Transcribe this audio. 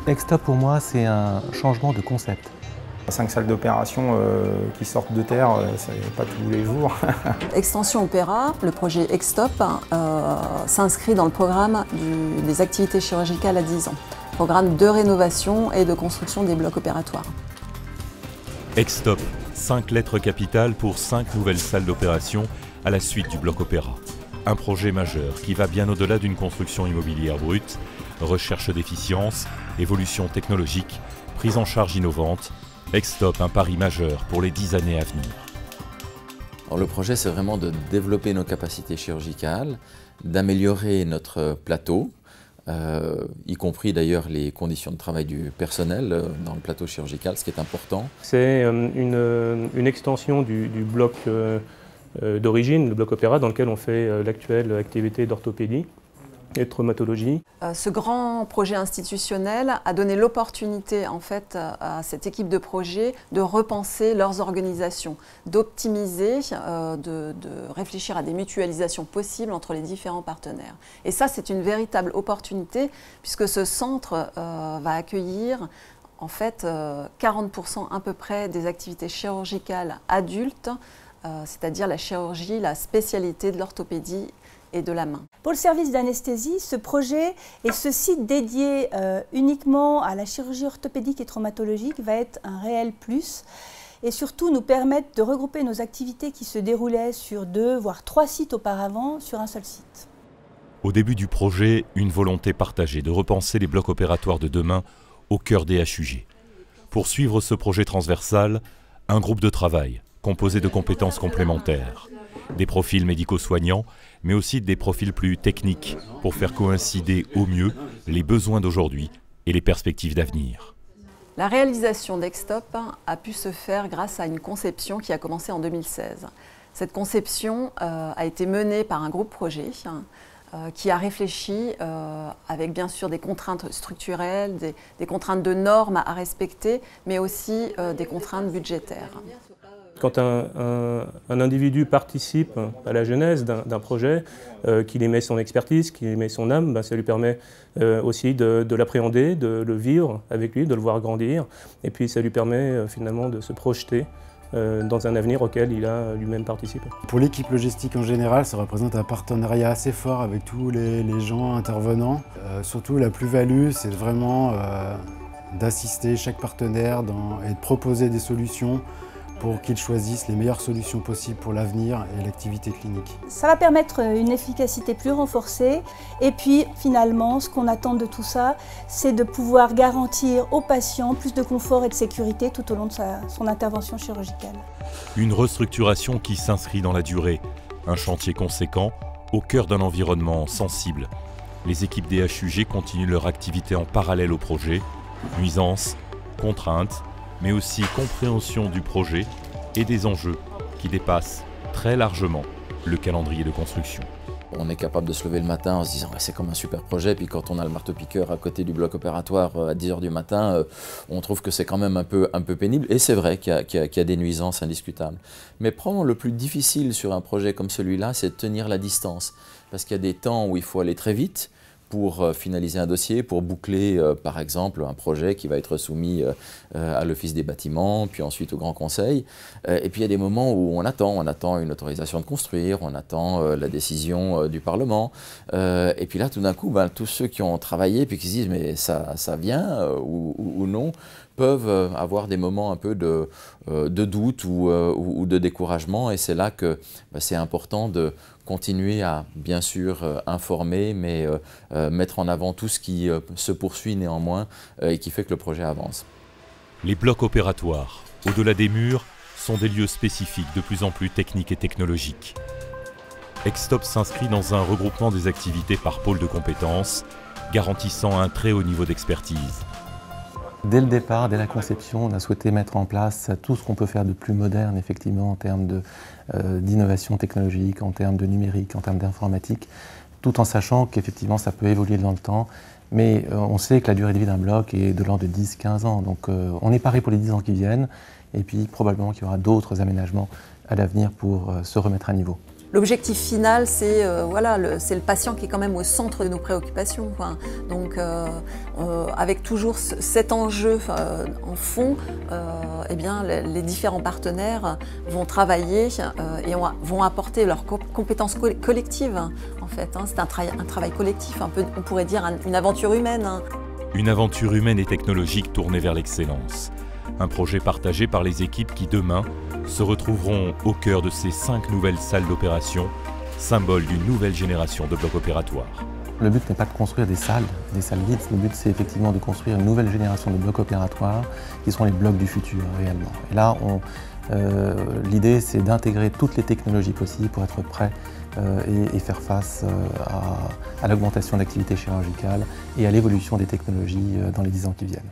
Xtop pour moi c'est un changement de concept. 5 salles d'opération qui sortent de terre, ça n'est pas tous les jours. Extension Opéra, le projet Xtop, s'inscrit dans le programme des activités chirurgicales à 10 ans. Programme de rénovation et de construction des blocs opératoires. Xtop, 5 lettres capitales pour 5 nouvelles salles d'opération à la suite du bloc Opéra. Un projet majeur qui va bien au-delà d'une construction immobilière brute, recherche d'efficience, évolution technologique, prise en charge innovante. Xtop, un pari majeur pour les 10 années à venir. Alors, le projet, c'est vraiment de développer nos capacités chirurgicales, d'améliorer notre plateau, y compris d'ailleurs les conditions de travail du personnel dans le plateau chirurgical, ce qui est important. C'est une extension du bloc d'origine, le bloc Opéra, dans lequel on fait l'actuelle activité d'orthopédie et de traumatologie. Ce grand projet institutionnel a donné l'opportunité en fait à cette équipe de projet de repenser leurs organisations, d'optimiser, de réfléchir à des mutualisations possibles entre les différents partenaires. Et ça, c'est une véritable opportunité puisque ce centre va accueillir en fait 40% à peu près des activités chirurgicales adultes, c'est-à-dire la chirurgie, la spécialité de l'orthopédie et de la main. Pour le service d'anesthésie, ce projet et ce site dédié uniquement à la chirurgie orthopédique et traumatologique va être un réel plus et surtout nous permettre de regrouper nos activités qui se déroulaient sur 2 voire 3 sites auparavant sur un seul site. Au début du projet, une volonté partagée de repenser les blocs opératoires de demain au cœur des HUG. Pour suivre ce projet transversal, un groupe de travail composé de compétences complémentaires, des profils médico-soignants, mais aussi des profils plus techniques pour faire coïncider au mieux les besoins d'aujourd'hui et les perspectives d'avenir. La réalisation d'Xtop a pu se faire grâce à une conception qui a commencé en 2016. Cette conception a été menée par un groupe projet qui a réfléchi avec bien sûr des contraintes structurelles, des contraintes de normes à respecter, mais aussi des contraintes budgétaires. Quand un individu participe à la genèse d'un projet, qu'il y met son expertise, qu'il y met son âme, ça lui permet aussi de l'appréhender, de le vivre avec lui, de le voir grandir. Et puis ça lui permet finalement de se projeter dans un avenir auquel il a lui-même participé. Pour l'équipe logistique en général, ça représente un partenariat assez fort avec tous les gens intervenants. Surtout la plus-value, c'est vraiment d'assister chaque partenaire et de proposer des solutions pour qu'ils choisissent les meilleures solutions possibles pour l'avenir et l'activité clinique. Ça va permettre une efficacité plus renforcée et puis finalement ce qu'on attend de tout ça, c'est de pouvoir garantir aux patients plus de confort et de sécurité tout au long de son intervention chirurgicale. Une restructuration qui s'inscrit dans la durée, un chantier conséquent au cœur d'un environnement sensible. Les équipes des HUG continuent leur activité en parallèle au projet, nuisances, contraintes, mais aussi compréhension du projet et des enjeux qui dépassent très largement le calendrier de construction. On est capable de se lever le matin en se disant c'est comme un super projet, puis quand on a le marteau-piqueur à côté du bloc opératoire à 10 h du matin, on trouve que c'est quand même un peu pénible, et c'est vrai qu'il y a des nuisances indiscutables. Mais probablement le plus difficile sur un projet comme celui-là, c'est de tenir la distance, parce qu'il y a des temps où il faut aller très vite, pour finaliser un dossier, pour boucler par exemple un projet qui va être soumis à l'Office des bâtiments, puis ensuite au Grand Conseil. Et puis il y a des moments où on attend une autorisation de construire, on attend la décision du Parlement. Et puis là tout d'un coup, tous ceux qui ont travaillé puis qui se disent mais ça vient ou non, peuvent avoir des moments un peu de doute ou de découragement, et c'est là que c'est important de continuer à bien sûr informer, mais mettre en avant tout ce qui se poursuit néanmoins et qui fait que le projet avance. Les blocs opératoires, au-delà des murs, sont des lieux spécifiques de plus en plus techniques et technologiques. Xtop s'inscrit dans un regroupement des activités par pôle de compétences, garantissant un très haut niveau d'expertise. Dès le départ, dès la conception, on a souhaité mettre en place tout ce qu'on peut faire de plus moderne, effectivement, en termes d'innovation technologique, en termes de numérique, en termes d'informatique, tout en sachant qu'effectivement ça peut évoluer dans le temps, mais on sait que la durée de vie d'un bloc est de l'ordre de 10-15 ans, donc on est paré pour les 10 ans qui viennent, et puis probablement qu'il y aura d'autres aménagements à l'avenir pour se remettre à niveau. L'objectif final, c'est le patient qui est quand même au centre de nos préoccupations, quoi. Donc, avec toujours cet enjeu en fond, eh bien, les différents partenaires vont travailler et vont apporter leurs compétences collectives, en fait. Hein. C'est un travail collectif, un peu, on pourrait dire une aventure humaine. Hein. Une aventure humaine et technologique tournée vers l'excellence. Un projet partagé par les équipes qui, demain, se retrouveront au cœur de ces 5 nouvelles salles d'opération, symbole d'une nouvelle génération de blocs opératoires. Le but n'est pas de construire des salles vides, le but c'est effectivement de construire une nouvelle génération de blocs opératoires qui seront les blocs du futur réellement. Et là, l'idée c'est d'intégrer toutes les technologies possibles pour être prêt et faire face à l'augmentation de l'activité chirurgicale et à l'évolution des technologies dans les 10 ans qui viennent.